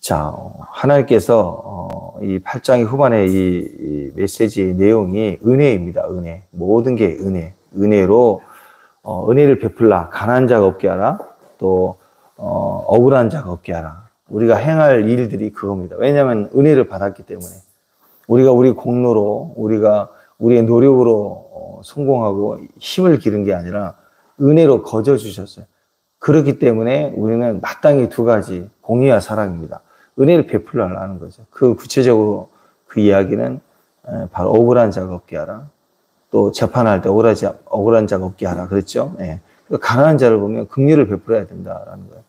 자, 하나님께서 이 8장의 후반에 이 메시지의 내용이 은혜입니다. 은혜. 모든 게 은혜. 은혜로 은혜를 베풀라. 가난한 자가 없게 하라. 또 억울한 자가 없게 하라. 우리가 행할 일들이 그겁니다. 왜냐하면 은혜를 받았기 때문에. 우리가 우리 공로로, 우리가 우리의 노력으로 성공하고 힘을 기른 게 아니라 은혜로 거저 주셨어요. 그렇기 때문에 우리는 마땅히 두 가지, 공의와 사랑입니다. 은혜를 베풀라는 거죠. 그 구체적으로 그 이야기는 바로 억울한 자가 없게 하라. 또 재판할 때 억울한 자가 없게 하라. 그랬죠? 예. 가난한 자를 보면 긍휼을 베풀어야 된다라는 거예요.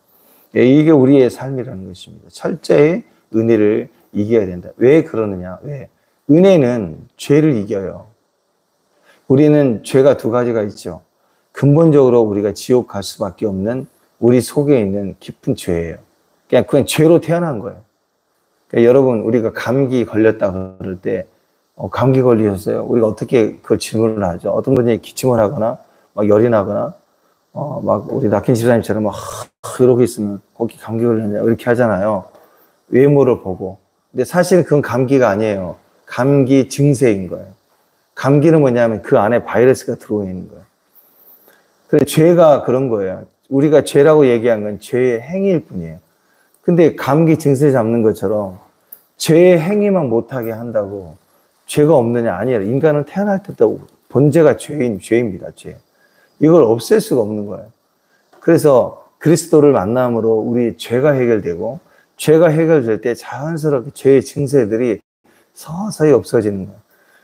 예, 이게 우리의 삶이라는 것입니다. 철저히 은혜를 이겨야 된다. 왜 그러느냐? 왜? 은혜는 죄를 이겨요. 우리는 죄가 두 가지가 있죠. 근본적으로 우리가 지옥 갈 수밖에 없는 우리 속에 있는 깊은 죄예요. 그냥 죄로 태어난 거예요. 그러니까 여러분, 우리가 감기 걸렸다 그럴 때, 감기 걸리셨어요? 우리가 어떻게 그 질문을 하죠? 어떤 분이 기침을 하거나, 막 열이 나거나, 막 우리 낙힌 집사님처럼 막 이러고 있으면, 거기 감기 걸렸냐? 이렇게 하잖아요. 외모를 보고. 근데 사실은 그건 감기가 아니에요. 감기 증세인 거예요. 감기는 뭐냐면 그 안에 바이러스가 들어와 있는 거예요. 그래서 죄가 그런 거예요. 우리가 죄라고 얘기한 건 죄의 행위일 뿐이에요. 근데 감기 증세 잡는 것처럼 죄의 행위만 못하게 한다고 죄가 없느냐? 아니에요. 인간은 태어날 때부터 본제가 죄입니다. 죄. 이걸 없앨 수가 없는 거예요. 그래서 그리스도를 만남으로 우리 죄가 해결되고 죄가 해결될 때 자연스럽게 죄의 증세들이 서서히 없어지는 거예요.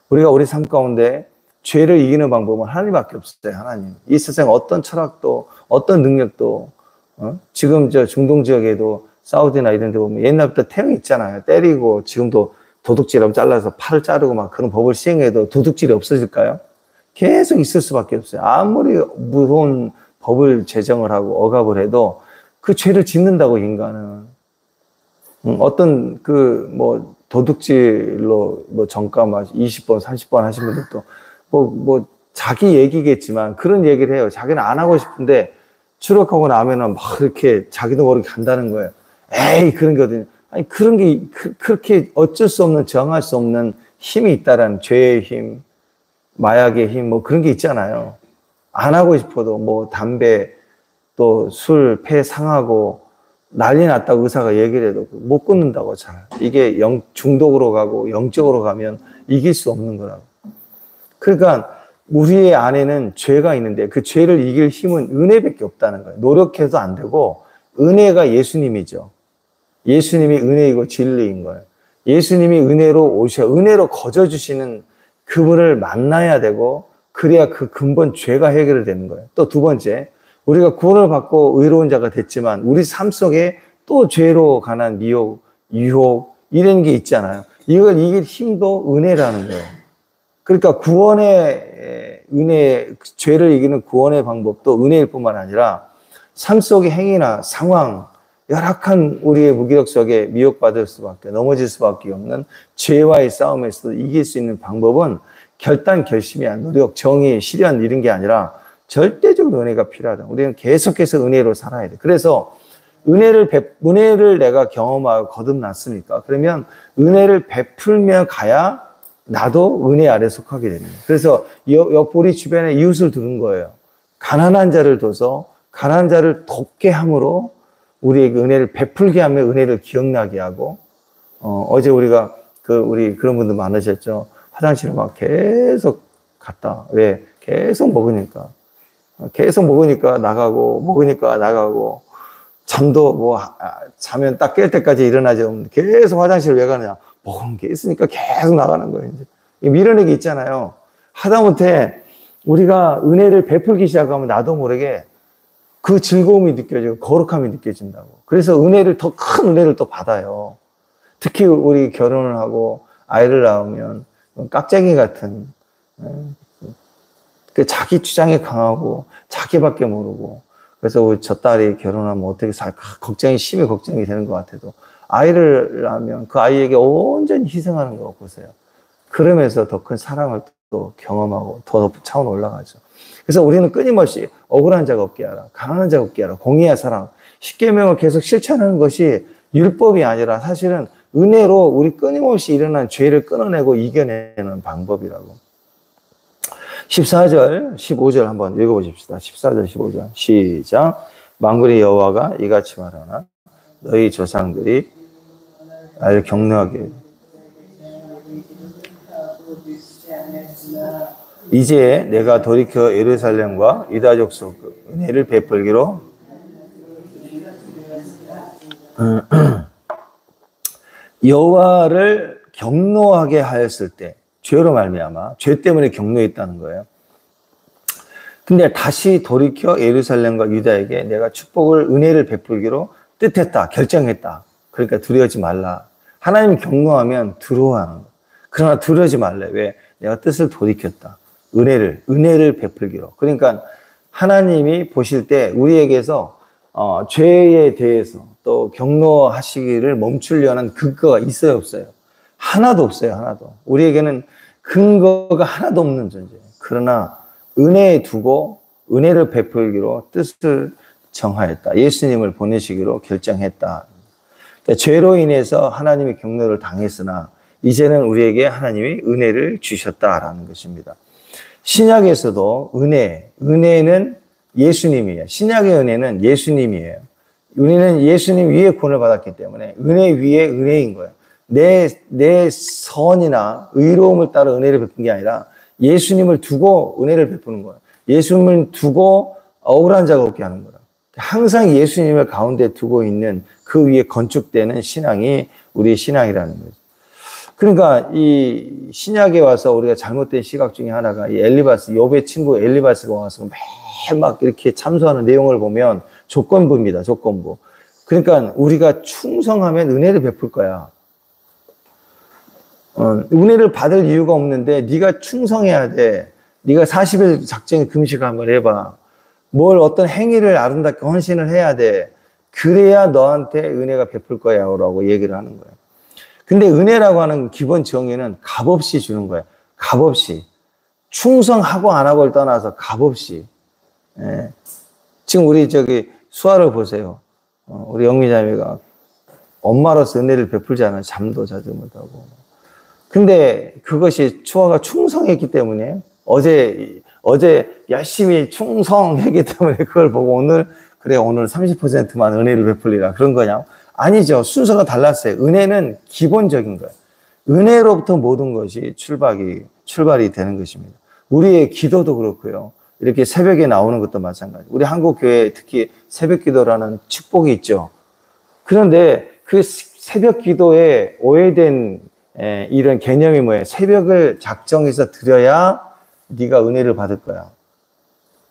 우리가 우리 삶 가운데 죄를 이기는 방법은 하나님밖에 없어요. 하나님. 이 세상 어떤 철학도 어떤 능력도 지금 저 중동 지역에도 사우디나 이런 데 보면 옛날부터 태형 있잖아요. 때리고 지금도 도둑질하면 잘라서 팔을 자르고 막 그런 법을 시행해도 도둑질이 없어질까요? 계속 있을 수밖에 없어요. 아무리 무서운 법을 제정을 하고 억압을 해도 그 죄를 짓는다고 인간은. 어떤 뭐 도둑질로 뭐 정가 막 20번, 30번 하신 분들도 뭐 자기 얘기겠지만 그런 얘기를 해요. 자기는 안 하고 싶은데 추락하고 나면은 막 이렇게 자기도 모르게 간다는 거예요. 에이, 그런 거거든요. 아니, 그런 게 그렇게 어쩔 수 없는, 정할 수 없는 힘이 있다라는 죄의 힘, 마약의 힘, 뭐 그런 게 있잖아요. 안 하고 싶어도 뭐 담배, 또 술, 폐 상하고 난리 났다고 의사가 얘기를 해도 못 끊는다고 잘. 이게 중독으로 가고 영적으로 가면 이길 수 없는 거라고. 그러니까 우리의 안에는 죄가 있는데 그 죄를 이길 힘은 은혜밖에 없다는 거예요. 노력해도 안 되고 은혜가 예수님이죠. 예수님이 은혜이고 진리인 거예요. 예수님이 은혜로 은혜로 거저주시는 그분을 만나야 되고 그래야 그 근본 죄가 해결되는 거예요. 또 두 번째, 우리가 구원을 받고 의로운 자가 됐지만 우리 삶 속에 또 죄로 관한 미혹, 유혹 이런 게 있잖아요. 이걸 이길 힘도 은혜라는 거예요. 그러니까 구원의 은혜, 죄를 이기는 구원의 방법도 은혜일 뿐만 아니라 삶 속의 행위나 상황, 열악한 우리의 무기력 속에 미혹받을 수밖에, 넘어질 수밖에 없는 죄와의 싸움에서도 이길 수 있는 방법은 결심이야. 노력, 정의, 실현 이런 게 아니라 절대적으로 은혜가 필요하다. 우리는 계속해서 은혜로 살아야 돼. 그래서 은혜를 내가 경험하고 거듭났으니까 그러면 은혜를 베풀며 가야 나도 은혜 아래 속하게 됩니다. 그래서 우리 주변에 이웃을 두는 거예요. 가난한 자를 둬서 가난한 자를 돕게 함으로 우리에게 은혜를 베풀게 하며 은혜를 기억나게 하고 어제 우리가 우리 그런 분들 많으셨죠. 화장실을 막 계속 갔다. 왜? 계속 먹으니까 나가고 먹으니까 나가고 잠도 뭐 자면 딱 깰 때까지 일어나지 않는데 계속 화장실 왜 가느냐? 먹은 게 있으니까 계속 나가는 거예요. 이제 밀어내기 있잖아요. 하다못해 우리가 은혜를 베풀기 시작하면 나도 모르게 그 즐거움이 느껴지고 거룩함이 느껴진다고. 그래서 더 큰 은혜를 또 받아요. 특히 우리 결혼을 하고 아이를 낳으면 깍쟁이 같은 자기 주장에 강하고 자기밖에 모르고 그래서 저 딸이 결혼하면 어떻게 심히 걱정이 되는 것 같아도 아이를 낳으면 그 아이에게 온전히 희생하는 거 보세요. 그러면서 더 큰 사랑을 또 경험하고 더 높은 차원으로 올라가죠. 그래서 우리는 끊임없이 억울한 자가 없게 하라, 가난한 자가 없게 하라, 공의와 사랑, 십계명을 계속 실천하는 것이 율법이 아니라 사실은 은혜로 우리 끊임없이 일어난 죄를 끊어내고 이겨내는 방법이라고. 14절, 15절 한번 읽어보십시다. 14절, 15절. 시작. 만군의 여호와가 이같이 말하나 너희 조상들이 나를 경노하게 이제 내가 돌이켜 예루살렘과 유다 족속 은혜를 베풀기로 여호와를 경노하게 하였을 때 죄로 말미암아 죄 때문에 경노했다는 거예요. 근데 다시 돌이켜 예루살렘과 유다에게 내가 축복을 은혜를 베풀기로 뜻했다, 결정했다. 그러니까 두려워하지 말라. 하나님이 경노하면 두려워하는 거예요. 그러나 두려워하지 말래. 왜? 내가 뜻을 돌이켰다. 은혜를 베풀기로. 그러니까 하나님이 보실 때 우리에게서 죄에 대해서 또 경노하시기를 멈추려는 근거가 있어요, 없어요? 하나도 없어요, 하나도. 우리에게는 근거가 하나도 없는 존재예요. 그러나 은혜에 두고 은혜를 베풀기로 뜻을 정하였다. 예수님을 보내시기로 결정했다. 그러니까 죄로 인해서 하나님이 경노를 당했으나 이제는 우리에게 하나님이 은혜를 주셨다라는 것입니다. 신약에서도 은혜는 예수님이에요. 신약의 은혜는 예수님이에요. 우리는 예수님 위에 구원을 받았기 때문에 은혜 위에 은혜인 거예요. 내 선이나 의로움을 따라 은혜를 베푼 게 아니라 예수님을 두고 은혜를 베푸는 거예요. 예수님을 두고 억울한 자가 없게 하는 거예요. 항상 예수님을 가운데 두고 있는 그 위에 건축되는 신앙이 우리의 신앙이라는 거죠. 그러니까 이 신약에 와서 우리가 잘못된 시각 중에 하나가 이 엘리바스, 욥의 친구 엘리바스가 와서 매일 막 이렇게 참소하는 내용을 보면 조건부입니다. 조건부. 그러니까 우리가 충성하면 은혜를 베풀 거야. 은혜를 받을 이유가 없는데 네가 충성해야 돼. 네가 40일 작정 금식을 한번 해봐. 뭘 어떤 행위를 아름답게 헌신을 해야 돼. 그래야 너한테 은혜가 베풀 거야 라고 얘기를 하는 거예요. 근데 은혜라고 하는 기본 정의는 값없이 주는 거예요. 값없이. 충성하고 안 하고를 떠나서 값없이. 예. 지금 우리 수아를 보세요. 우리 영미자매가 엄마로서 은혜를 베풀잖아요. 잠도 자지 못하고. 근데 그것이 수아가 충성했기 때문에 어제 열심히 충성했기 때문에 그걸 보고 오늘 30%만 은혜를 베풀리라 그런 거냐? 아니죠. 순서가 달랐어요. 은혜는 기본적인 거예요. 은혜로부터 모든 것이 출발이 되는 것입니다. 우리의 기도도 그렇고요. 이렇게 새벽에 나오는 것도 마찬가지. 우리 한국 교회에 특히 새벽 기도라는 축복이 있죠. 그런데 그 새벽 기도에 오해된 이런 개념이 뭐예요? 새벽을 작정해서 드려야 네가 은혜를 받을 거야.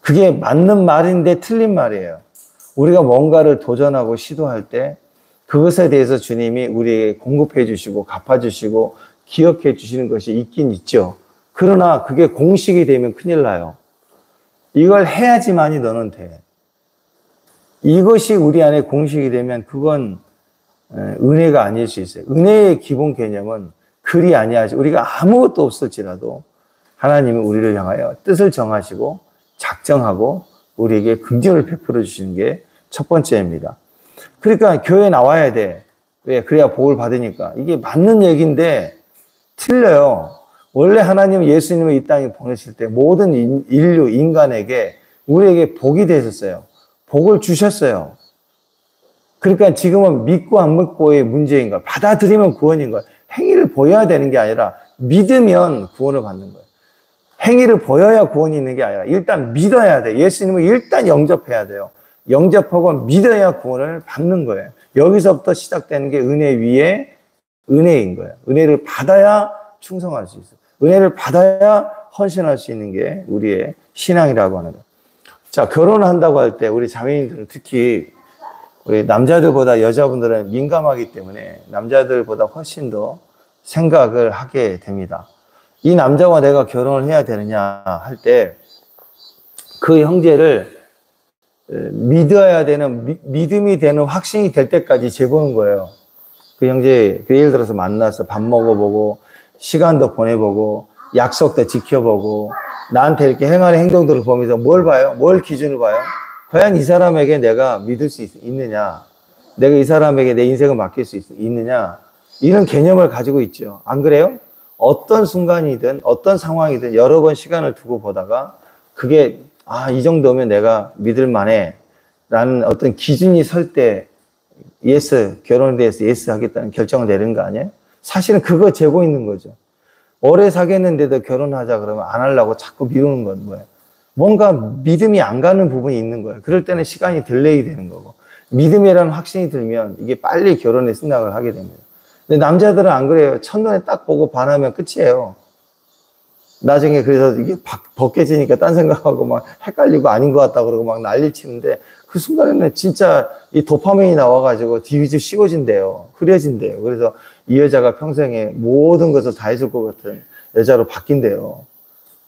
그게 맞는 말인데 틀린 말이에요. 우리가 뭔가를 도전하고 시도할 때 그것에 대해서 주님이 우리에게 공급해 주시고 갚아주시고 기억해 주시는 것이 있긴 있죠. 그러나 그게 공식이 되면 큰일 나요. 이걸 해야지만이 너는 돼. 이것이 우리 안에 공식이 되면 그건 은혜가 아닐 수 있어요. 은혜의 기본 개념은 그리 아니하지. 우리가 아무것도 없을지라도 하나님이 우리를 향하여 뜻을 정하시고 작정하고 우리에게 긍휼을 베풀어 주시는 게 첫 번째입니다. 그러니까 교회에 나와야 돼. 왜? 그래야 복을 받으니까. 이게 맞는 얘기인데 틀려요. 원래 하나님은 예수님을 이 땅에 보내실 때 모든 인간에게 우리에게 복이 되셨어요. 복을 주셨어요. 그러니까 지금은 믿고 안 믿고의 문제인 거야. 받아들이면 구원인 거야. 행위를 보여야 되는 게 아니라 믿으면 구원을 받는 거예요. 행위를 보여야 구원이 있는 게 아니라 일단 믿어야 돼. 예수님을 일단 영접해야 돼요. 영접하고 믿어야 구원을 받는 거예요. 여기서부터 시작되는 게 은혜 위에 은혜인 거예요. 은혜를 받아야 충성할 수 있어요. 은혜를 받아야 헌신할 수 있는 게 우리의 신앙이라고 하는 거예요. 자, 결혼을 한다고 할 때 우리 자매님들은 특히 우리 남자들보다 여자분들은 민감하기 때문에 남자들보다 훨씬 더 생각을 하게 됩니다. 이 남자와 내가 결혼을 해야 되느냐 할 때 그 형제를 믿어야 되는, 믿음이 되는 확신이 될 때까지 재보는 거예요. 그 형제, 예를 들어서 만나서 밥 먹어보고, 시간도 보내보고, 약속도 지켜보고, 나한테 이렇게 행하는 행동들을 보면서 뭘 봐요? 뭘 기준으로 봐요? 과연 이 사람에게 내가 믿을 수 있느냐? 내가 이 사람에게 내 인생을 맡길 수 있느냐? 이런 개념을 가지고 있죠. 안 그래요? 어떤 순간이든 어떤 상황이든 여러 번 시간을 두고 보다가 그게 이 정도면 내가 믿을 만해 라는 어떤 기준이 설 때 예스, 결혼에 대해서 예스 하겠다는 결정을 내리는 거 아니에요? 사실은 그거 재고 있는 거죠. 오래 사귀었는데도 결혼하자 그러면 안 하려고 자꾸 미루는 건 뭐예요? 뭔가 믿음이 안 가는 부분이 있는 거예요. 그럴 때는 시간이 딜레이 되는 거고, 믿음이라는 확신이 들면 이게 빨리 결혼에 생각을 하게 됩니다. 근데 남자들은 안 그래요. 첫눈에 딱 보고 반하면 끝이에요. 나중에 그래서 이게 벗겨지니까 딴 생각하고 막 헷갈리고 아닌 것 같다 그러고 막 난리 치는데 그 순간에는 진짜 이 도파민이 나와가지고 뒤집어 씌워진대요. 흐려진대요. 그래서 이 여자가 평생에 모든 것을 다 해줄 것 같은 여자로 바뀐대요.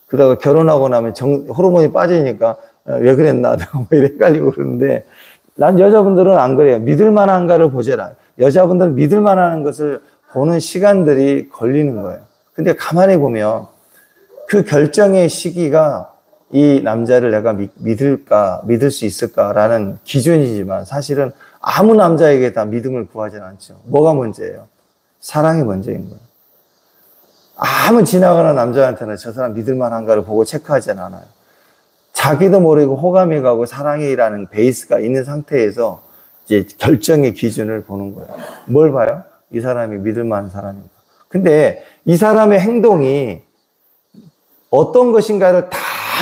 그러다가 결혼하고 나면 호르몬이 빠지니까 왜 그랬나 뭐 이래 헷갈리고 그러는데 난 여자분들은 안 그래요. 믿을 만한가를 보제라. 여자분들은 믿을 만한 것을 보는 시간들이 걸리는 거예요. 근데 가만히 보면 그 결정의 시기가 이 남자를 내가 믿을 수 있을까라는 기준이지만 사실은 아무 남자에게 다 믿음을 구하지는 않죠. 뭐가 문제예요? 사랑이 문제인 거예요. 아무 지나가는 남자한테는 저 사람 믿을 만한가를 보고 체크하지는 않아요. 자기도 모르고 호감이 가고 사랑이라는 베이스가 있는 상태에서 이제 결정의 기준을 보는 거예요. 뭘 봐요? 이 사람이 믿을 만한 사람인가. 근데 이 사람의 행동이 어떤 것인가를 다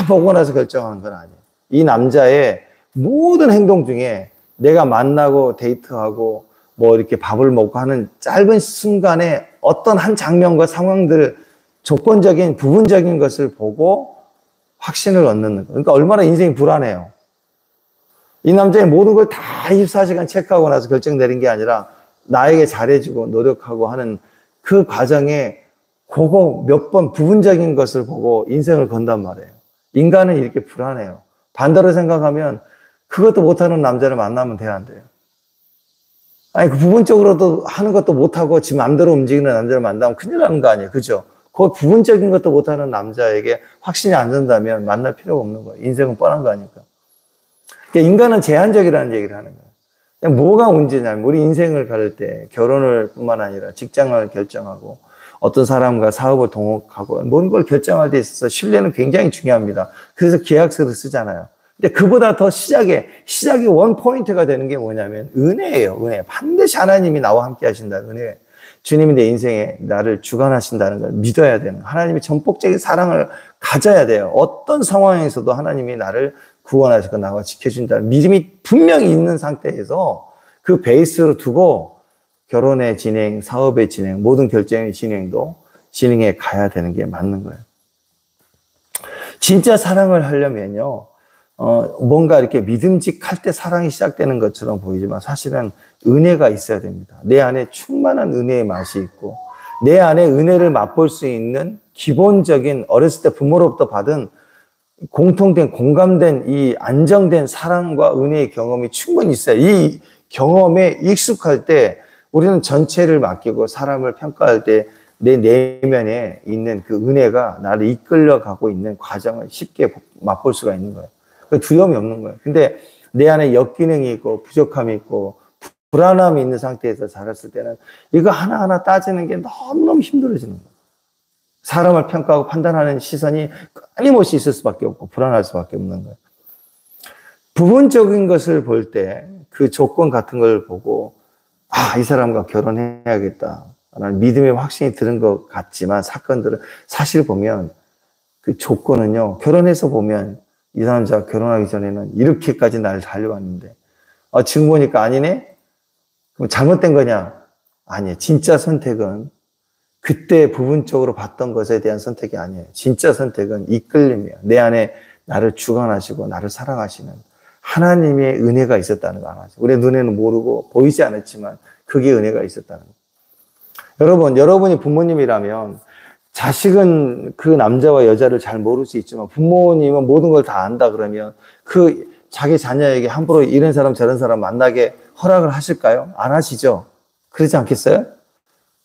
보고 나서 결정하는 건 아니에요. 이 남자의 모든 행동 중에 내가 만나고 데이트하고 뭐 이렇게 밥을 먹고 하는 짧은 순간에 어떤 한 장면과 상황들, 조건적인 부분적인 것을 보고 확신을 얻는 거예요. 그러니까 얼마나 인생이 불안해요. 이 남자의 모든 걸 다 24시간 체크하고 나서 결정 내린 게 아니라 나에게 잘해주고 노력하고 하는 그 과정에 그거 몇 번 부분적인 것을 보고 인생을 건단 말이에요. 인간은 이렇게 불안해요. 반대로 생각하면 그것도 못하는 남자를 만나면 돼야 안 돼요. 아니, 그 부분적으로도 하는 것도 못하고 지 맘대로 움직이는 남자를 만나면 큰일 나는 거 아니에요. 그죠? 그 부분적인 것도 못하는 남자에게 확신이 안 든다면 만날 필요가 없는 거예요. 인생은 뻔한 거 아니까. 그러니까 인간은 제한적이라는 얘기를 하는 거예요. 그냥 뭐가 문제냐면 우리 인생을 가를 때 결혼을 뿐만 아니라 직장을 결정하고 어떤 사람과 사업을 동업하고 모든 걸 결정할 때 있어서 신뢰는 굉장히 중요합니다. 그래서 계약서를 쓰잖아요. 근데 그보다 더 시작이 원 포인트가 되는 게 뭐냐면 은혜예요. 은혜. 반드시 하나님이 나와 함께 하신다는 은혜. 주님이 내 인생에 나를 주관하신다는 걸 믿어야 되는, 하나님의 전폭적인 사랑을 가져야 돼요. 어떤 상황에서도 하나님이 나를 구원하시고 나와 지켜준다는 믿음이 분명히 있는 상태에서 그 베이스로 두고 결혼의 진행, 사업의 진행, 모든 결정의 진행해 가야 되는 게 맞는 거예요. 진짜 사랑을 하려면요, 뭔가 이렇게 믿음직할 때 사랑이 시작되는 것처럼 보이지만 사실은 은혜가 있어야 됩니다. 내 안에 충만한 은혜의 맛이 있고 내 안에 은혜를 맛볼 수 있는 기본적인 어렸을 때 부모로부터 받은 공통된 공감된 이 안정된 사랑과 은혜의 경험이 충분히 있어요. 이 경험에 익숙할 때 우리는 전체를 맡기고 사람을 평가할 때 내 내면에 있는 그 은혜가 나를 이끌려 가고 있는 과정을 쉽게 맛볼 수가 있는 거예요. 두려움이 없는 거예요. 근데 내 안에 역기능이 있고 부족함이 있고 불안함이 있는 상태에서 자랐을 때는 이거 하나하나 따지는 게 너무너무 힘들어지는 거예요. 사람을 평가하고 판단하는 시선이 끊임없이 있을 수밖에 없고 불안할 수밖에 없는 거예요. 부분적인 것을 볼 때 그 조건 같은 걸 보고 이 사람과 결혼해야겠다 라는 믿음의 확신이 드는 것 같지만 사건들은 사실 보면 그 조건은요, 결혼해서 보면 이 남자가 결혼하기 전에는 이렇게까지 나를 달려왔는데 지금 보니까 아니네? 그럼 잘못된 거냐? 아니에요. 진짜 선택은 그때 부분적으로 봤던 것에 대한 선택이 아니에요. 진짜 선택은 이끌림이에요. 내 안에 나를 주관하시고 나를 사랑하시는 하나님의 은혜가 있었다는 거 알아요. 우리 눈에는 모르고 보이지 않았지만 그게 은혜가 있었다는 거. 여러분이 부모님이라면 자식은 그 남자와 여자를 잘 모를 수 있지만 부모님은 모든 걸 다 안다 그러면 그 자기 자녀에게 함부로 이런 사람 저런 사람 만나게 허락을 하실까요? 안 하시죠? 그러지 않겠어요?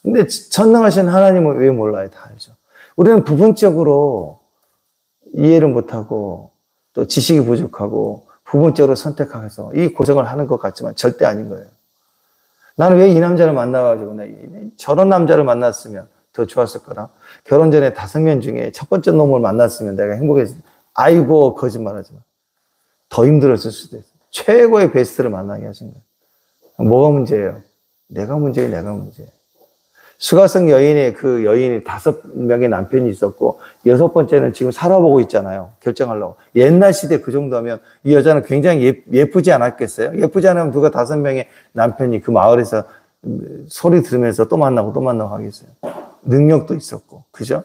근데 전능하신 하나님은 왜 몰라요? 다 알죠. 우리는 부분적으로 이해를 못하고 또 지식이 부족하고 부분적으로 선택해서 이 고정을 하는 것 같지만 절대 아닌 거예요. 나는 왜 이 남자를 만나가지고 저런 남자를 만났으면 더 좋았을 거다. 결혼 전에 5명 중에 첫 번째 놈을 만났으면 내가 행복했을. 아이고, 거짓말하지 마. 더 힘들었을 수도 있어. 최고의 베스트를 만나게 하신 거예요. 뭐가 문제예요? 내가 문제예요, 내가 문제예요. 수가성 여인의 그 여인이 5명의 남편이 있었고 6번째는 지금 살아보고 있잖아요. 결정하려고. 옛날 시대 그 정도면 이 여자는 굉장히 예쁘지 않았겠어요? 예쁘지 않으면 누가 5명의 남편이 그 마을에서 소리 들으면서 또 만나고 하겠어요? 능력도 있었고, 그죠?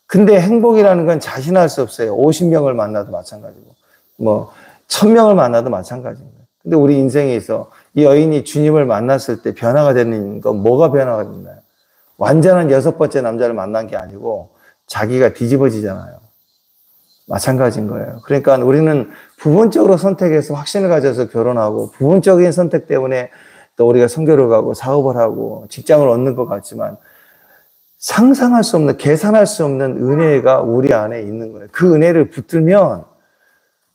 근데 행복이라는 건 자신할 수 없어요. 50명을 만나도 마찬가지고, 1000명을 만나도 마찬가지인 거예요. 근데 우리 인생에 있어 이 여인이 주님을 만났을 때 변화가 되는 건 뭐가 변화가 됐나요? 완전한 6번째 남자를 만난 게 아니고 자기가 뒤집어지잖아요. 마찬가지인 거예요. 그러니까 우리는 부분적으로 선택해서 확신을 가져서 결혼하고 부분적인 선택 때문에 또 우리가 선교를 가고 사업을 하고 직장을 얻는 것 같지만 상상할 수 없는, 계산할 수 없는 은혜가 우리 안에 있는 거예요. 그 은혜를 붙들면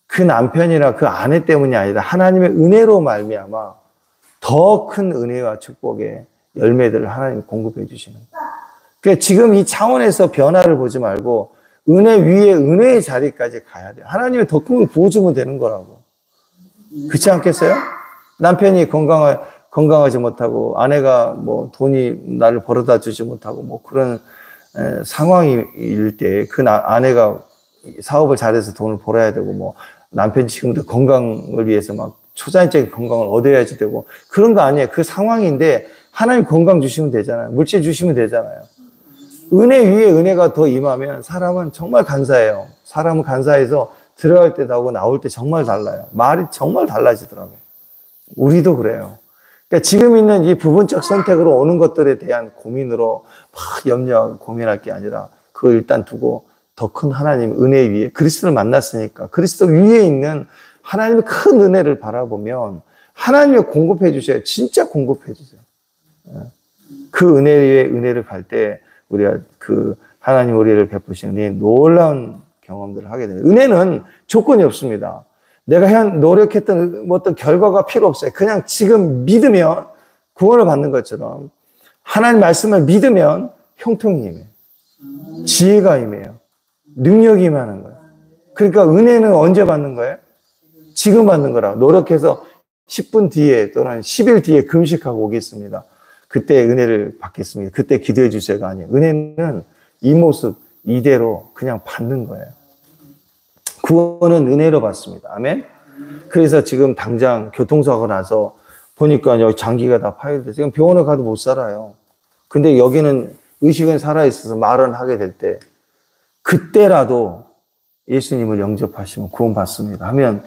그 남편이나 그 아내 때문이 아니라 하나님의 은혜로 말미암아 더 큰 은혜와 축복의 열매들을 하나님 공급해 주시는 거예요. 그러니까 지금 이 차원에서 변화를 보지 말고 은혜 위에 은혜의 자리까지 가야 돼요. 하나님이 더 큰 걸 부어주면 되는 거라고. 그렇지 않겠어요? 남편이 건강하지 못하고 아내가 돈이 나를 벌어다 주지 못하고 그런 상황일 때 그 아내가 사업을 잘해서 돈을 벌어야 되고 남편이 지금도 건강을 위해서 막 초자연적인 건강을 얻어야지 되고 그런 거 아니에요. 그 상황인데 하나님 건강 주시면 되잖아요. 물질 주시면 되잖아요. 은혜 위에 은혜가 더 임하면 사람은 정말 감사해요. 사람은 감사해서 들어갈 때도 하고 나올 때 정말 달라요. 말이 정말 달라지더라고요. 우리도 그래요. 그러니까 지금 있는 이 부분적 선택으로 오는 것들에 대한 고민으로 막 염려하고 고민할 게 아니라 그걸 일단 두고 더 큰 하나님 은혜 위에 그리스도를 만났으니까 그리스도 위에 있는 하나님의 큰 은혜를 바라보면 하나님이 공급해 주셔요. 진짜 공급해 주세요. 그 은혜 위에 은혜를 갈 때 우리가 그 하나님 우리를 베푸시는 놀라운 경험들을 하게 돼요. 은혜는 조건이 없습니다. 내가 노력했던 어떤 결과가 필요 없어요. 그냥 지금 믿으면 구원을 받는 것처럼 하나님 말씀을 믿으면 형통이 임해요. 지혜가 임해요. 능력이 임하는 거예요. 그러니까 은혜는 언제 받는 거예요? 지금 받는 거라고. 노력해서 10분 뒤에 또는 10일 뒤에 금식하고 오겠습니다. 그때 은혜를 받겠습니다. 그때 기도해 주세요가 아니에요. 은혜는 이 모습 이대로 그냥 받는 거예요. 구원은 은혜로 받습니다. 아멘. 그래서 지금 당장 교통사고 나서 보니까 여기 장기가 다 파열돼서 지금 병원에 가도 못 살아요. 근데 여기는 의식은 살아있어서 말은 하게 될 때 그때라도 예수님을 영접하시면 구원 받습니다. 하면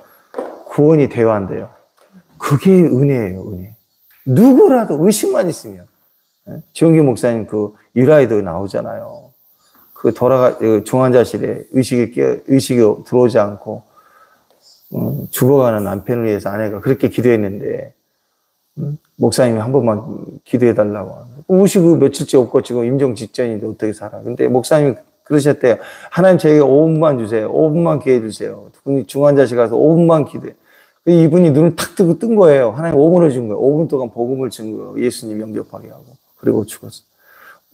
구원이 되어야 한대요. 그게 은혜예요, 은혜. 누구라도 의식만 있으면. 지원기 목사님 그 일화에도 나오잖아요. 그 중환자실에 의식이 들어오지 않고 죽어가는 남편을 위해서 아내가 그렇게 기도했는데 목사님이 한 번만 기도해달라고. 의식 며칠째 없고 지금 임종 직전인데 어떻게 살아. 근데 목사님이 그러셨대요. 하나님 저에게 5분만 주세요. 5분만 기회 주세요. 중환자실 가서 5분만 기도해. 이분이 눈을 탁 뜨고 뜬 거예요. 하나님 5분을 준 거예요. 5분 동안 복음을 준 거예요. 예수님 영접하게 하고. 그리고 죽었어요.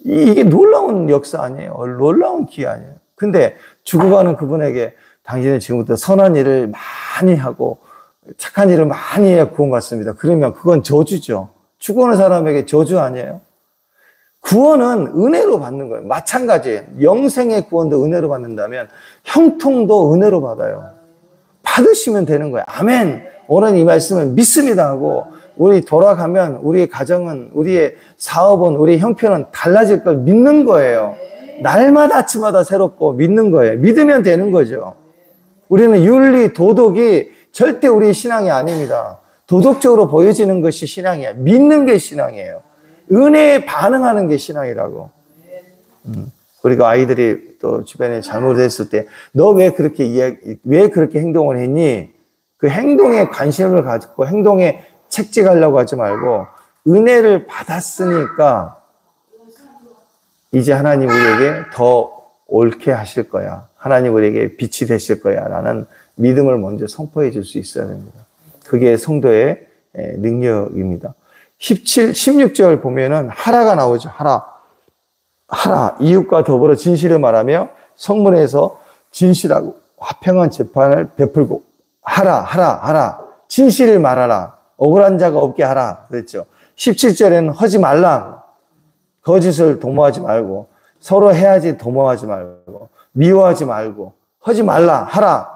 이게 놀라운 역사 아니에요. 놀라운 기회 아니에요. 근데 죽어가는 그분에게 당신은 지금부터 선한 일을 많이 하고 착한 일을 많이 해야 구원받습니다. 그러면 그건 저주죠. 죽어가는 사람에게 저주 아니에요? 구원은 은혜로 받는 거예요. 마찬가지예요. 영생의 구원도 은혜로 받는다면 형통도 은혜로 받아요. 받으시면 되는 거예요. 아멘. 오늘 이 말씀을 믿습니다 하고 우리 돌아가면 우리의 가정은, 우리의 사업은, 우리의 형편은 달라질 걸 믿는 거예요. 날마다 아침마다 새롭고 믿는 거예요. 믿으면 되는 거죠. 우리는 윤리, 도덕이 절대 우리의 신앙이 아닙니다. 도덕적으로 보여지는 것이 신앙이야. 믿는 게 신앙이에요. 은혜에 반응하는 게 신앙이라고. 그리고 아이들이 또 주변에 잘못했을 때 너 왜 그렇게 행동을 했니? 그 행동에 관심을 가지고 행동에 책찍하려고 하지 말고 은혜를 받았으니까 이제 하나님 우리에게 더 옳게 하실 거야. 하나님 우리에게 빛이 되실 거야. 라는 믿음을 먼저 선포해 줄 수 있어야 됩니다. 그게 성도의 능력입니다. 16절 보면은 하라가 나오죠. 하라. 이웃과 더불어 진실을 말하며 성문에서 진실하고 화평한 재판을 베풀고 하라. 진실을 말하라. 억울한 자가 없게 하라. 그랬죠. 17절에는 하지 말라. 거짓을 도모하지 말고, 서로 해야지 도모하지 말고, 미워하지 말고, 하지 말라. 하라.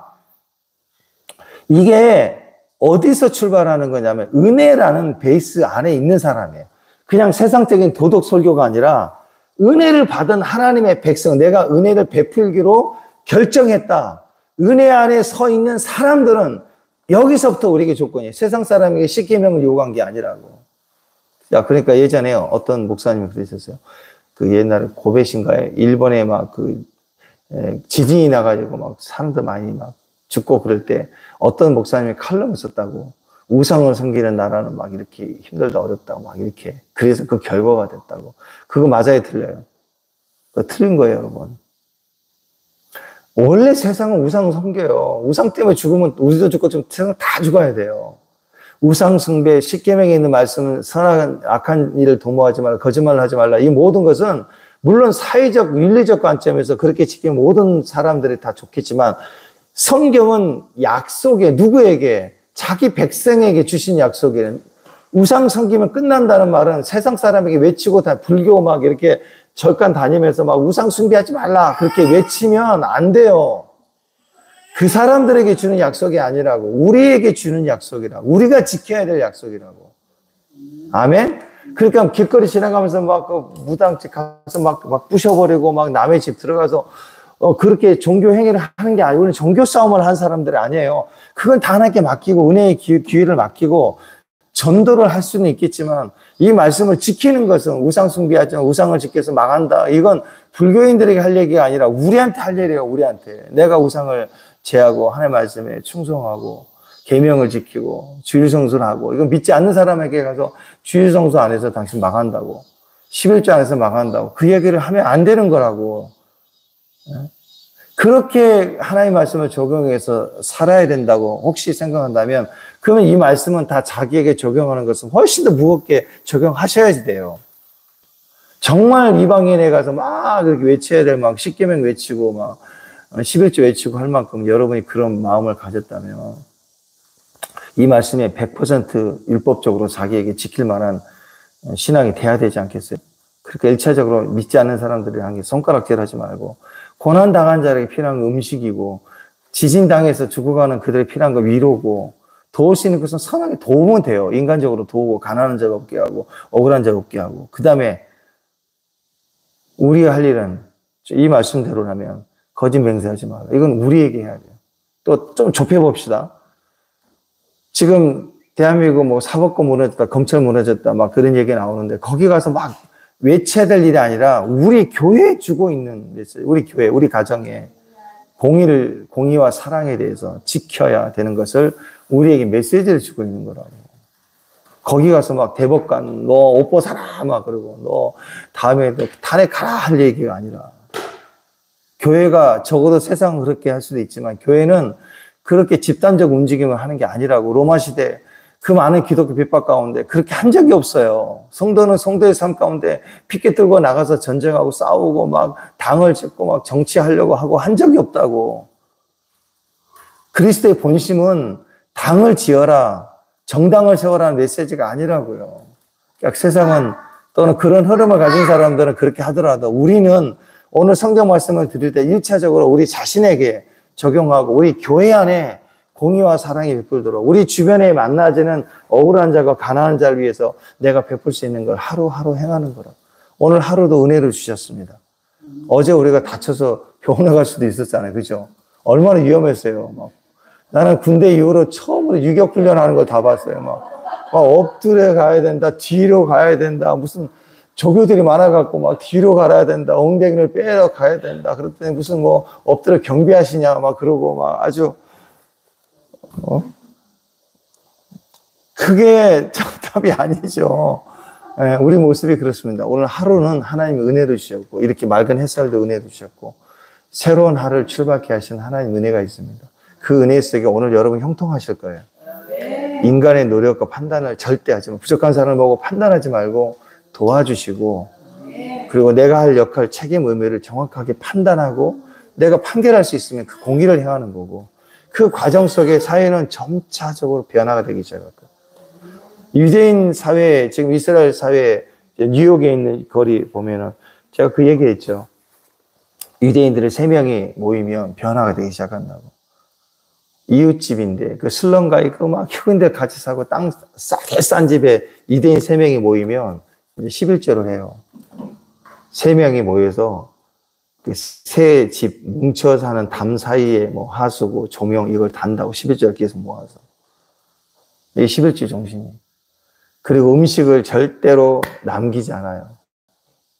이게 어디서 출발하는 거냐면 은혜라는 베이스 안에 있는 사람이에요. 그냥 세상적인 도덕 설교가 아니라 은혜를 받은 하나님의 백성, 내가 은혜를 베풀기로 결정했다. 은혜 안에 서 있는 사람들은 여기서부터 우리에게 조건이에요. 세상 사람에게 십계명을 요구한 게 아니라고. 야, 그러니까 예전에 어떤 목사님이 그러셨어요. 그 옛날에 고베신가에 일본에 막 지진이 나가지고 막 사람들 많이 막 죽고 그럴 때 어떤 목사님이 칼럼을 썼다고. 우상을 섬기는 나라는 막 이렇게 힘들다 어렵다고 막 이렇게. 그래서 그 결과가 됐다고. 그거 맞아요, 틀려요? 그거 틀린 거예요, 여러분. 원래 세상은 우상을 섬겨요. 우상 때문에 죽으면 우리도 죽고 좀 세상 다 죽어야 돼요. 우상 숭배, 십계명에 있는 말씀은 선악한 악한 일을 도모하지 말라, 거짓말을 하지 말라. 이 모든 것은 물론 사회적, 윤리적 관점에서 그렇게 지키면 모든 사람들이 다 좋겠지만 성경은 약속에 누구에게? 자기 백성에게 주신 약속에 우상 섬기면 끝난다는 말은 세상 사람에게 외치고 다 불교 막 이렇게 절간 다니면서 막 우상 숭배하지 말라 그렇게 외치면 안 돼요. 그 사람들에게 주는 약속이 아니라고. 우리에게 주는 약속이라고. 우리가 지켜야 될 약속이라고. 아멘? 그러니까 길거리 지나가면서 막 무당집 가서 막 부셔버리고 막 남의 집 들어가서 그렇게 종교 행위를 하는 게 아니고, 우리는 종교 싸움을 한 사람들이 아니에요. 그건 다 하나님께 맡기고, 은혜의 기회를 맡기고, 전도를 할 수는 있겠지만, 이 말씀을 지키는 것은 우상 숭배하지만 우상을 지켜서 망한다. 이건 불교인들에게 할 얘기가 아니라 우리한테 할 얘기예요, 우리한테. 내가 우상을 제하고, 하나님의 말씀에 충성하고, 계명을 지키고, 주일성수를 하고, 이건 믿지 않는 사람에게 가서 주일성수 안에서 당신 망한다고. 11조 안에서 망한다고. 그 얘기를 하면 안 되는 거라고. 그렇게 하나님의 말씀을 적용해서 살아야 된다고 혹시 생각한다면, 그러면 이 말씀은 다 자기에게 적용하는 것은 훨씬 더 무겁게 적용하셔야지 돼요. 정말 이방인에 가서 막 그렇게 외쳐야 될 막 십계명 외치고 막 11조 외치고 할 만큼 여러분이 그런 마음을 가졌다면 이 말씀에 100% 율법적으로 자기에게 지킬 만한 신앙이 돼야 되지 않겠어요? 그렇게 1차적으로 믿지 않는 사람들이 한 게 손가락질하지 말고, 고난당한 자에게 필요한 거 음식이고, 지진당해서 죽어가는 그들의 필요한 거 위로고, 도울 수 있는 것은 선하게 도우면 돼요. 인간적으로 도우고, 가난한 자가 없게 하고, 억울한 자가 없게 하고. 그 다음에 우리가 할 일은 이 말씀대로라면 거짓 맹세하지 마라. 이건 우리에게 해야 돼요. 또 좀 좁혀봅시다. 지금 대한민국 뭐 사법권 무너졌다, 검찰 무너졌다, 막 그런 얘기 나오는데, 거기 가서 막 외쳐야 될 일이 아니라 우리 교회에 주고 있는 메시지, 우리 교회, 우리 가정에 공의와 사랑에 대해서 지켜야 되는 것을 우리에게 메시지를 주고 있는 거라고. 거기 가서 막 대법관, 너 옷 벗어라, 막 그러고, 너 다음에 너 탄핵 가라 할 얘기가 아니라, 교회가 적어도 세상은 그렇게 할 수도 있지만, 교회는 그렇게 집단적 움직임을 하는 게 아니라고. 로마 시대 그 많은 기독교 핍박 가운데 그렇게 한 적이 없어요. 성도는 성도의 삶 가운데 피켓 들고 나가서 전쟁하고 싸우고 막 당을 짓고 막 정치하려고 하고 한 적이 없다고. 그리스도의 본심은 당을 지어라, 정당을 세워라는 메시지가 아니라고요. 그러니까 세상은 또는 그런 흐름을 가진 사람들은 그렇게 하더라도, 우리는 오늘 성경 말씀을 드릴 때 1차적으로 우리 자신에게 적용하고, 우리 교회 안에 공의와 사랑이 베풀도록, 우리 주변에 만나지는 억울한 자가 가난한 자를 위해서 내가 베풀 수 있는 걸 하루하루 행하는 거라. 오늘 하루도 은혜를 주셨습니다. 어제 우리가 다쳐서 병원에 갈 수도 있었잖아요. 그죠? 얼마나 위험했어요. 막 나는 군대 이후로 처음으로 유격훈련 하는 거 다 봤어요. 막 엎드려 가야 된다, 뒤로 가야 된다, 무슨 조교들이 많아갖고 막 뒤로 가야 된다, 엉덩이를 빼러 가야 된다. 그랬더니 무슨 뭐 엎드려 경비하시냐 막 그러고 막 아주 그게 정답이 아니죠. 네, 우리 모습이 그렇습니다. 오늘 하루는 하나님의 은혜를 주셨고, 이렇게 맑은 햇살도 은혜를 주셨고, 새로운 하루를 출발케 하신 하나님의 은혜가 있습니다. 그 은혜 속에 오늘 여러분 형통하실 거예요. 인간의 노력과 판단을 절대 하지 말고, 부족한 사람을 보고 판단하지 말고 도와주시고, 그리고 내가 할 역할, 책임, 의무를 정확하게 판단하고 내가 판결할 수 있으면 그 공의를 행하는 거고, 그 과정 속에 사회는 점차적으로 변화가 되기 시작할 거예요. 유대인 사회, 지금 이스라엘 사회, 뉴욕에 있는 거리 보면은 제가 그 얘기했죠. 유대인들이 3명이 모이면 변화가 되기 시작한다고. 이웃집인데 그 슬럼가 있고 막 휴근데 같이 사고 땅 싸게 싼 집에 유대인 3명이 모이면 이제 11조를 해요. 3명이 모여서 그 새 집 뭉쳐 사는 담 사이에 뭐 하수구, 조명 이걸 단다고 11조를 계속 모아서. 이게 11조 정신이에요. 그리고 음식을 절대로 남기지 않아요.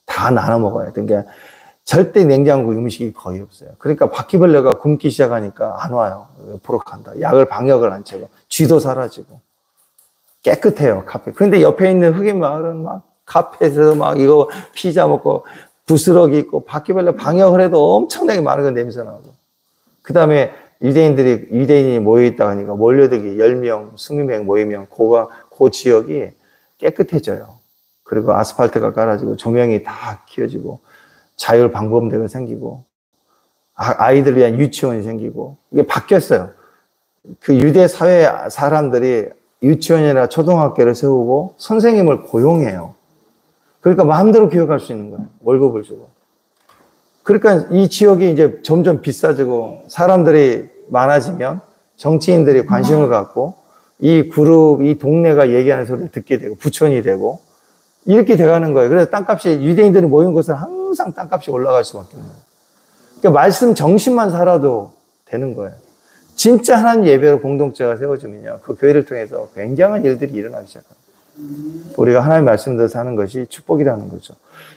다 나눠 먹어야 돼. 그러니까 절대 냉장고 음식이 거의 없어요. 그러니까 바퀴벌레가 굶기 시작하니까 안 와요. 옆으로 간다. 약을 방역을 안 채고 쥐도 사라지고 깨끗해요. 카페. 근데 옆에 있는 흑인 마을은 막 카페에서 막 이거 피자 먹고 부스러기 있고 바퀴벌레 방역을 해도 엄청나게 많은 건 냄새 나고. 그 다음에 유대인이 모여있다 하니까 몰려들기 10명, 20명 모이면 그 지역이 깨끗해져요. 그리고 아스팔트가 깔아지고 조명이 다 켜지고 자율 방범대가 생기고 아이들 위한 유치원이 생기고 이게 바뀌었어요. 그 유대 사회 사람들이 유치원이나 초등학교를 세우고 선생님을 고용해요. 그러니까 마음대로 교육할 수 있는 거예요. 월급을 주고. 그러니까 이 지역이 이제 점점 비싸지고 사람들이 많아지면 정치인들이 관심을 갖고 이 그룹, 이 동네가 얘기하는 소리를 듣게 되고 부촌이 되고 이렇게 돼가는 거예요. 그래서 땅값이 유대인들이 모인 곳은 항상 땅값이 올라갈 수밖에 없는 거예요. 그러니까 말씀 정신만 살아도 되는 거예요. 진짜 하나님 예배로 공동체가 세워지면요. 그 교회를 통해서 굉장한 일들이 일어나기 시작합니다. 우리가 하나님 말씀대로 사는 것이 축복이라는 거죠.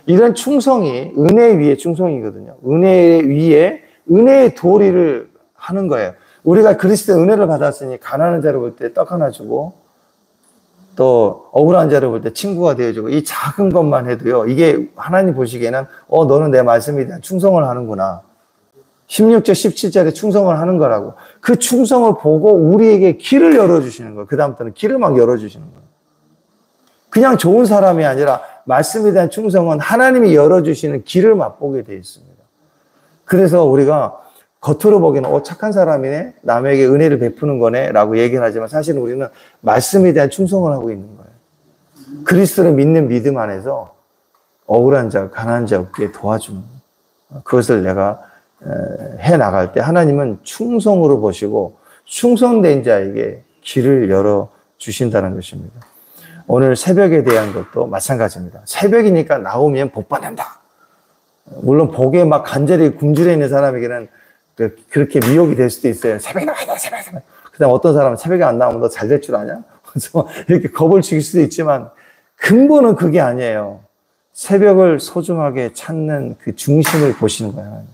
이런 충성이 은혜 위에 충성이거든요. 은혜 위에 은혜의 도리를 하는 거예요. 우리가 그리스도의 은혜를 받았으니 가난한 자를 볼 때 떡 하나 주고 또 억울한 자를 볼 때 친구가 되어주고 이 작은 것만 해도요. 이게 하나님 보시기에는 너는 내 말씀에 대한 충성을 하는구나. 16절 17절에 충성을 하는 거라고. 그 충성을 보고 우리에게 길을 열어주시는 거예요. 그 다음부터는 길을 막 열어주시는 거예요. 그냥 좋은 사람이 아니라 말씀에 대한 충성은 하나님이 열어주시는 길을 맛보게 되어 있습니다. 그래서 우리가 겉으로 보기에는 착한 사람이네, 남에게 은혜를 베푸는 거네 라고 얘기를 하지만 사실 우리는 말씀에 대한 충성을 하고 있는 거예요. 그리스도를 믿는 믿음 안에서 억울한 자, 가난한 자 없게 도와주는 거예요. 그것을 내가 해나갈 때 하나님은 충성으로 보시고 충성된 자에게 길을 열어주신다는 것입니다. 오늘 새벽에 대한 것도 마찬가지입니다. 새벽이니까 나오면 복 받는다. 물론 복에 막 간절히 굶주려 있는 사람에게는 그렇게 미혹이 될 수도 있어요. 새벽에 나가야 새벽에. 그 다음 어떤 사람은 새벽에 안 나오면 너 잘 될 줄 아냐? 그래서 이렇게 겁을 죽일 수도 있지만 근본은 그게 아니에요. 새벽을 소중하게 찾는 그 중심을 보시는 거예요.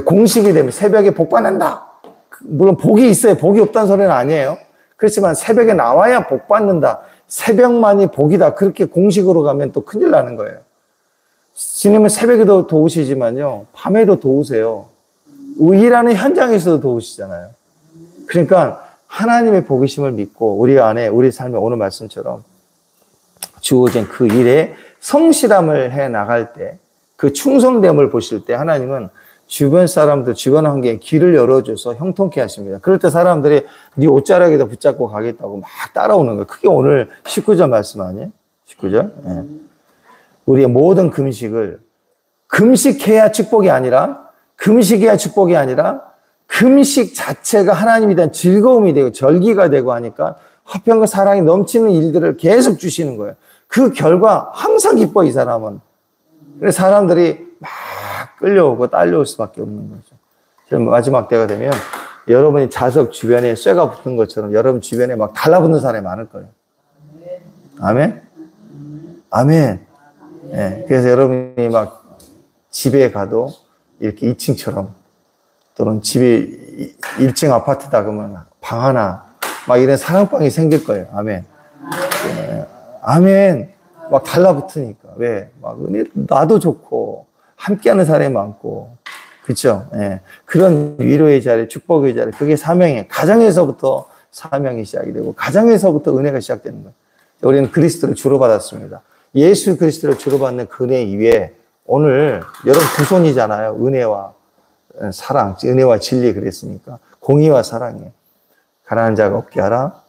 공식이 되면 새벽에 복 받는다. 물론 복이 있어요. 복이 없다는 소리는 아니에요. 그렇지만 새벽에 나와야 복 받는다. 새벽만이 복이다. 그렇게 공식으로 가면 또 큰일 나는 거예요. 주님은 새벽에도 도우시지만요. 밤에도 도우세요. 일하는 현장에서도 도우시잖아요. 그러니까 하나님의 복이심을 믿고 우리 안에 우리 삶에 오늘 말씀처럼 주어진 그 일에 성실함을 해 나갈 때 그 충성됨을 보실 때 하나님은 주변 사람들, 주변 환경에 길을 열어줘서 형통케 하십니다. 그럴 때 사람들이 네 옷자락에다 붙잡고 가겠다고 막 따라오는 거예요. 그게 오늘 19절 말씀 아니에요? 19절? 네. 우리의 모든 금식을 금식해야 축복이 아니라 금식해야 축복이 아니라 금식 자체가 하나님에 대한 즐거움이 되고 절기가 되고 하니까 화평과 사랑이 넘치는 일들을 계속 주시는 거예요. 그 결과 항상 기뻐 이 사람은. 그래서 사람들이 막 끌려오고 딸려올 수밖에 없는 거죠. 지금 마지막 때가 되면 여러분이 자석 주변에 쇠가 붙은 것처럼 여러분 주변에 막 달라붙는 사람이 많을 거예요. 아멘? 아멘. 네, 그래서 여러분이 막 집에 가도 이렇게 2층처럼 또는 집이 1층 아파트다 그러면 방 하나 막 이런 사랑방이 생길 거예요. 아멘. 네, 아멘. 막 달라붙으니까. 왜? 막 나도 좋고 함께하는 사람이 많고 그렇죠? 예. 그런 위로의 자리, 축복의 자리, 그게 사명이에요. 가정에서부터 사명이 시작이 되고 가정에서부터 은혜가 시작되는 거예요. 우리는 그리스도를 주로 받았습니다. 예수 그리스도를 주로 받는 그 은혜 이외에 오늘 여러분 두 손이잖아요. 은혜와 사랑, 은혜와 진리 그랬으니까 공의와 사랑이에요. 가난한 자가 없게 하라.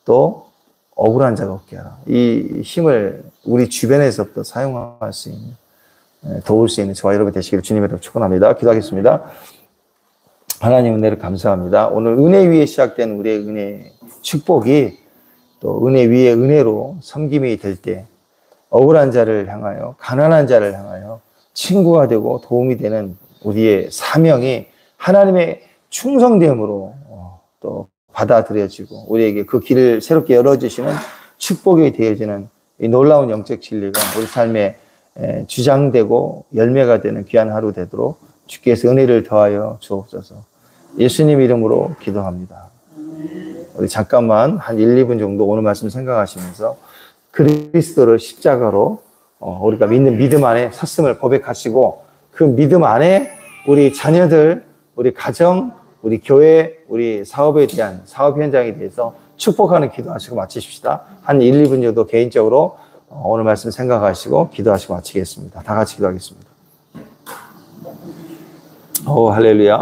또 억울한 자가 없게 하라. 이 힘을 우리 주변에서부터 사용할 수 있는, 도울 수 있는 저와 여러분 되시기를 주님으로 축원합니다. 기도하겠습니다. 하나님 은혜를 감사합니다. 오늘 은혜 위에 시작된 우리의 은혜 축복이 또 은혜 위에 은혜로 섬김이 될 때 억울한 자를 향하여 가난한 자를 향하여 친구가 되고 도움이 되는 우리의 사명이 하나님의 충성됨으로 또 받아들여지고 우리에게 그 길을 새롭게 열어주시는 축복이 되어지는 이 놀라운 영적 진리가 우리 삶에 주장되고 열매가 되는 귀한 하루 되도록 주께서 은혜를 더하여 주옵소서. 예수님 이름으로 기도합니다. 우리 잠깐만 한 1, 2분 정도 오늘 말씀 생각하시면서 그리스도를 십자가로 우리가 믿는 믿음 안에 섰음을 고백하시고 그 믿음 안에 우리 자녀들, 우리 가정, 우리 교회, 우리 사업에 대한 사업 현장에 대해서 축복하는 기도하시고 마치십시다. 한 1, 2분 정도 개인적으로 오늘 말씀 생각하시고 기도하시고 마치겠습니다. 다 같이 기도하겠습니다. 오 할렐루야.